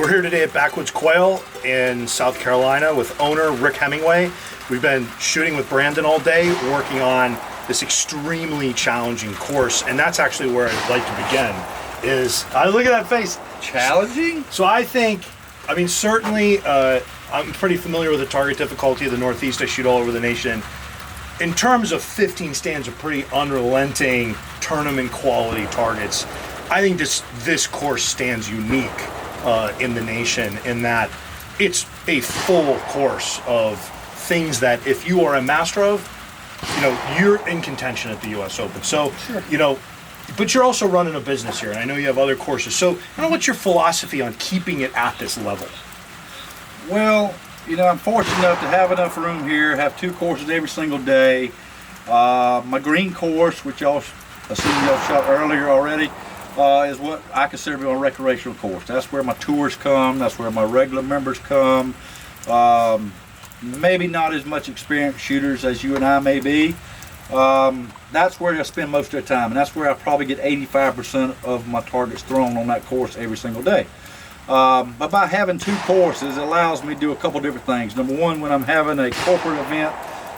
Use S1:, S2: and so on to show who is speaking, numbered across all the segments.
S1: We're here today at Back Woods Quail in South Carolina with owner Rick Hemingway. We've been shooting with Brandon all day, working on this extremely challenging course, and that's actually where I'd like to begin. Look at that face.
S2: Challenging?
S1: So I mean, certainly I'm pretty familiar with the target difficulty of the Northeast. I shoot all over the nation. In terms of 15 stands of pretty unrelenting tournament quality targets, I think this course stands unique in the nation in that it's a full course of things that if you are a master of, you're in contention at the U.S. Open. So,
S2: sure.
S1: But you're also running a business here, and I know you have other courses. So, what's your philosophy on keeping it at this level?
S2: Well, I'm fortunate enough to have enough room here, have 2 courses every single day. My green course, which I assume y'all shot earlier already, is what I consider to be a recreational course. That's where my tours come, that's where my regular members come. Maybe not as much experienced shooters as you and I may be. That's where I spend most of the time, and that's where I probably get 85% of my targets thrown on that course every single day. But by having 2 courses, it allows me to do a couple different things. Number one, when I'm having a corporate event,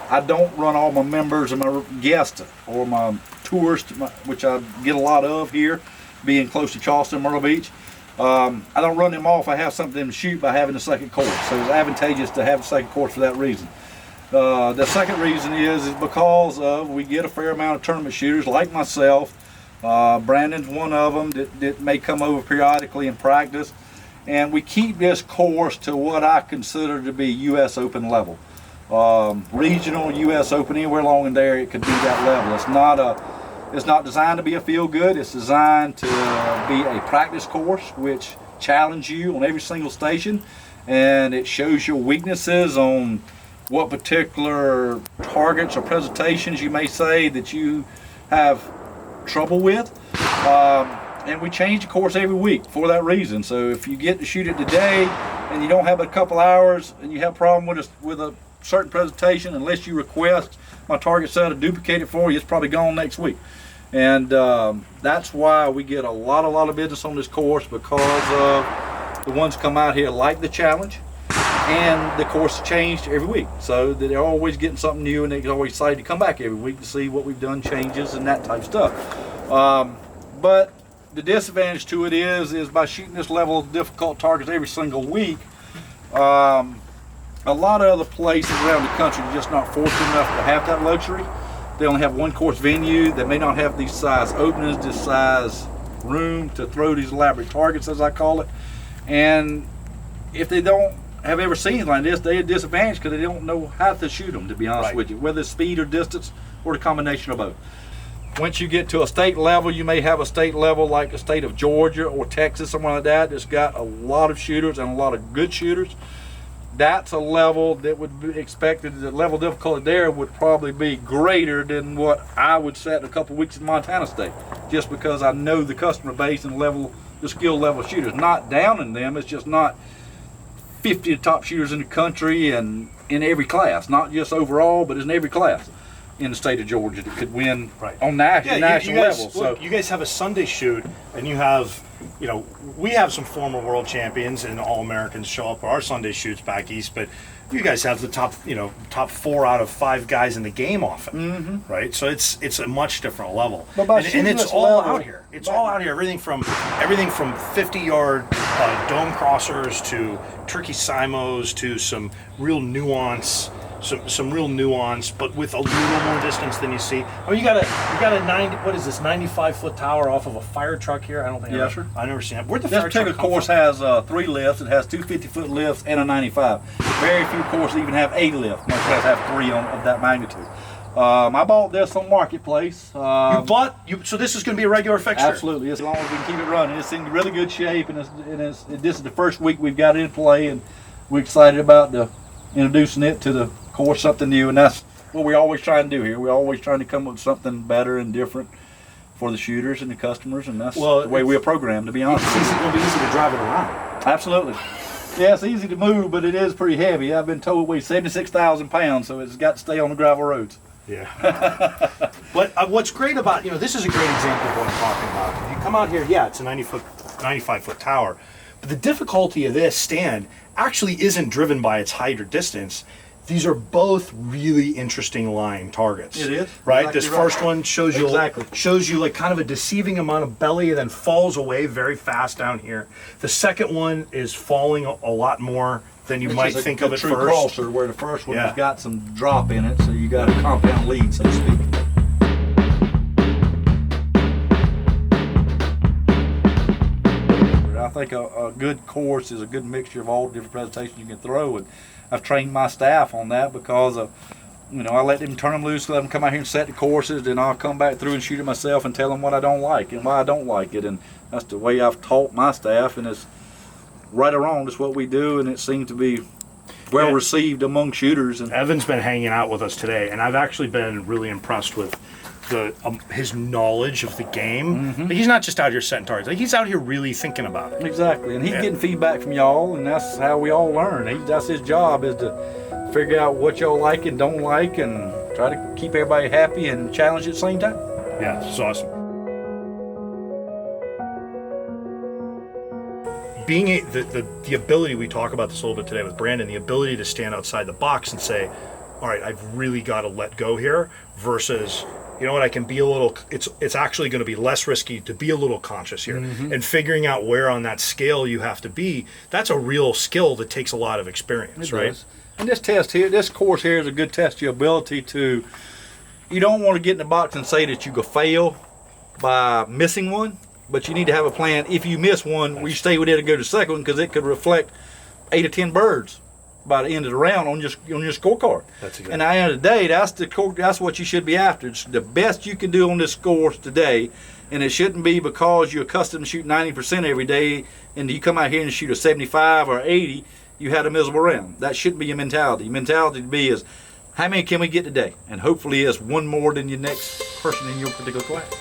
S2: I don't run all my members and my guests or my tours, which I get a lot of here, being close to Charleston, Myrtle Beach. I don't run them off. I have something to shoot by having a second course. So it's advantageous to have a second course for that reason. The second reason is because we get a fair amount of tournament shooters like myself. Brandon's one of them that may come over periodically and practice. And we keep this course to what I consider to be U.S. Open level. Regional U.S. Open, anywhere along in there, it could be that level. It's not designed to be a feel-good. It's designed to be a practice course, which challenges you on every single station, and it shows your weaknesses on what particular targets or presentations you may say that you have trouble with. And we change the course every week for that reason. So if you get to shoot it today and you don't have a couple hours and you have a problem with a certain presentation, unless you request my target set to duplicate it for you, it's probably gone next week. And that's why we get a lot of business on this course, because the ones come out here like the challenge, and the course changed every week. So they're always getting something new, and they're always excited to come back every week to see what we've done, changes, and that type of stuff. But the disadvantage to it is by shooting this level of difficult targets every single week, a lot of other places around the country are just not fortunate enough to have that luxury. They only have one course venue. They may not have these size openings, this size room to throw these elaborate targets, as I call it. And if they don't have ever seen anything like this, they're disadvantaged because they don't know how to shoot them, to be honest with you, whether it's speed or distance or the combination of both. Once you get to a state level, you may have a state level like the state of Georgia or Texas, somewhere like that, that's got a lot of shooters and a lot of good shooters. That's a level that would be expected. The level of difficulty there would probably be greater than what I would set in a couple of weeks in Montana State, just because I know the customer base and the skill level of shooters. Not down in them, it's just not 50 of the top shooters in the country and in every class, not just overall, but in every class in the state of Georgia that could win on national level.
S1: Look,
S2: So
S1: you guys have a Sunday shoot, and you have, we have some former world champions and All-Americans show up for our Sunday shoots back east, but you guys have the top 4 out of 5 guys in the game often, right? So it's a much different level, and it's all out here. It's all out here. Everything from 50-yard dome crossers to turkey simos to some real nuance. Some real nuance, but with a little more distance than you see. I mean, you got a 95-foot tower off of a fire truck here. I don't think I've never seen that. Where'd the fire truck come from? This particular
S2: course has 3 lifts. It has 2 50-foot lifts and a 95. Very few courses even have a lift. Most of have 3 of that magnitude. I bought this on Marketplace.
S1: So this is going to be a regular fixture?
S2: Absolutely. As long as we can keep it running. It's in really good shape, and this is the first week we've got it in play, and we're excited about introducing it to the course, something new, and that's what we're always trying to do here. We're always trying to come up with something better and different for the shooters and the customers, and that's the way we're programmed, to be honest.
S1: It's going to be easy to drive it around.
S2: Absolutely. Yeah, it's easy to move, but it is pretty heavy. I've been told it weighs 76,000 pounds, so it's got to stay on the gravel roads.
S1: Yeah. But what's great about, this is a great example of what I'm talking about. If you come out here, it's a 95-foot tower. But the difficulty of this stand actually isn't driven by its height or distance. These are both really interesting line targets.
S2: It is.
S1: Right?
S2: Exactly
S1: This
S2: right.
S1: first one shows you like kind of a deceiving amount of belly and then falls away very fast down here. The second one is falling a lot more than you might think of at
S2: true
S1: first.
S2: crosser, where the first one
S1: Yeah.
S2: has got some drop in it, so you got a compound lead, so to speak. I think a good course is a good mixture of all different presentations you can throw, and I've trained my staff on that because I let them turn them loose, let them come out here and set the courses, then I'll come back through and shoot it myself and tell them what I don't like and why I don't like it, and that's the way I've taught my staff, and it's right or wrong, that's what we do, and it seems to be well received among shooters. And
S1: Evan's been hanging out with us today, and I've actually been really impressed with his knowledge of the game.
S2: Mm-hmm.
S1: He's not just out here setting targets; like, he's out here really thinking about it.
S2: exactly, and he's getting feedback from y'all, and that's how we all learn. That's his job, is to figure out what y'all like and don't like, and try to keep everybody happy and challenge at the same time.
S1: Yeah, it's awesome. Being the ability, we talk about this a little bit today with Brandon, the ability to stand outside the box and say, all right, I've really got to let go here, versus, you know what, I can be a little, it's actually going to be less risky to be a little conscious here. And figuring out where on that scale you have to be, that's a real skill that takes a lot of experience, right?
S2: Does. And this course here is a good test of your ability to, you don't want to get in the box and say that you could fail by missing one, but you need to have a plan. If you miss one, you stay with it and go to the second one, because it could reflect 8 or 10 birds by the end of the round on your scorecard.
S1: That's exactly.
S2: And at the end of the day, that's what you should be after. It's the best you can do on this course today, and it shouldn't be because you're accustomed to shoot 90% every day, and you come out here and shoot a 75 or 80, you had a miserable round. That shouldn't be your mentality. Your mentality to be is, how many can we get today? And hopefully it's one more than your next person in your particular class.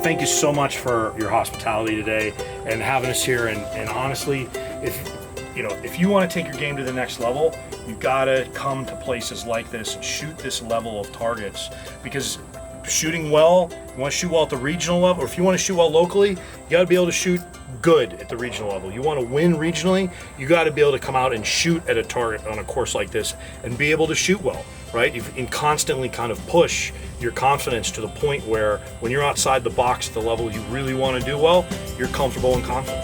S1: Thank you so much for your hospitality today and having us here. And honestly, if you want to take your game to the next level, you gotta come to places like this and shoot this level of targets, because shooting well, you want to shoot well at the regional level, or if you want to shoot well locally, you got to be able to shoot good at the regional level. You want to win regionally, you got to be able to come out and shoot at a target on a course like this and be able to shoot well, right? And constantly kind of push your confidence to the point where when you're outside the box at the level you really want to do well, you're comfortable and confident.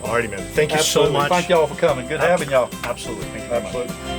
S1: Alrighty, man. Thank you so much.
S2: Thank y'all for coming. Good having y'all.
S1: Absolutely. Thank you very much.